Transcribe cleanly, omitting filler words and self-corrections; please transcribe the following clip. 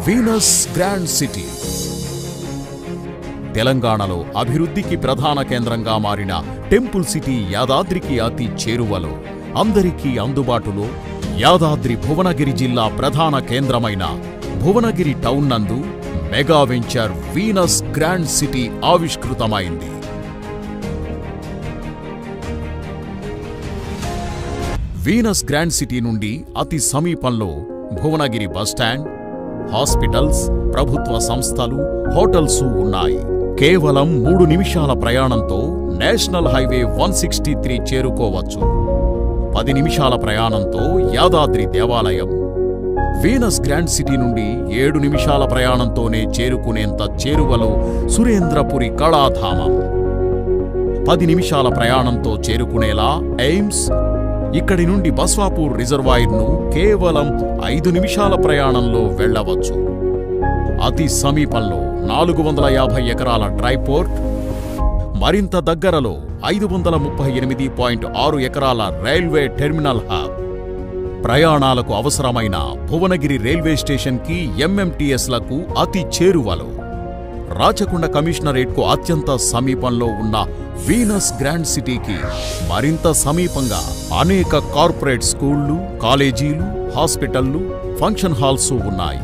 Venus grand city తెలంగాణలో అభివృద్ధికి ప్రధాన కేంద్రంగా మారిన టెంపుల్ సిటీ యాదాద్రికి అతి చేరువలో అందరికీ అందుబాటులో యాదాద్రి భువనగిరి జిల్లా ప్రధాన కేంద్రమైన భువనగిరి టౌన్ నందు mega venture Venus grand city ఆవిష్కృతమైంది. వీనస్ గ్రాండ్ సిటీ నుండి అతి సమీపంలో భువనగిరి బస్టాండ్, హాస్పిటల్స్, ప్రభుత్వ సంస్థలు, హోటల్స్ ఉన్నాయి. కేవలం 3 నిమిషాల ప్రయాణంతో నేషనల్ హైవే 163 చేరుకోవచ్చు. 10 నిమిషాల ప్రయాణంతో యాదాద్రి దేవాలయం. వీనస్ గ్రాండ్ సిటీ నుండి 7 నిమిషాల ప్రయాణంతోనే చేరుకునేంత చేరువలో సురేంద్రపురి కళాధామం. 10 నిమిషాల ప్రయాణంతో చేరుకునేలా ఎయిమ్స్. ఇక్కడి నుండి బస్వాపూర్ రిజర్వాయర్ను కేవలం 5 నిమిషాల ప్రయాణంలో వెళ్లవచ్చు. అతి సమీపంలో 450 ఎకరాల డ్రైపోర్ట్, మరింత దగ్గరలో 538.6 ఎకరాల రైల్వే టెర్మినల్ హబ్. ప్రయాణాలకు అవసరమైన భువనగిరి రైల్వే స్టేషన్కి ఎంఎంటీఎస్లకు అతి చేరువలో, రాచకొండ కమిషనరేట్కు అత్యంత సమీపంలో ఉన్న వీనస్ గ్రాండ్ సిటీకి మరింత సమీపంగా అనేక కార్పొరేట్ స్కూళ్లు, కాలేజీలు, హాస్పిటళ్లు, ఫంక్షన్ హాల్స్ ఉన్నాయి.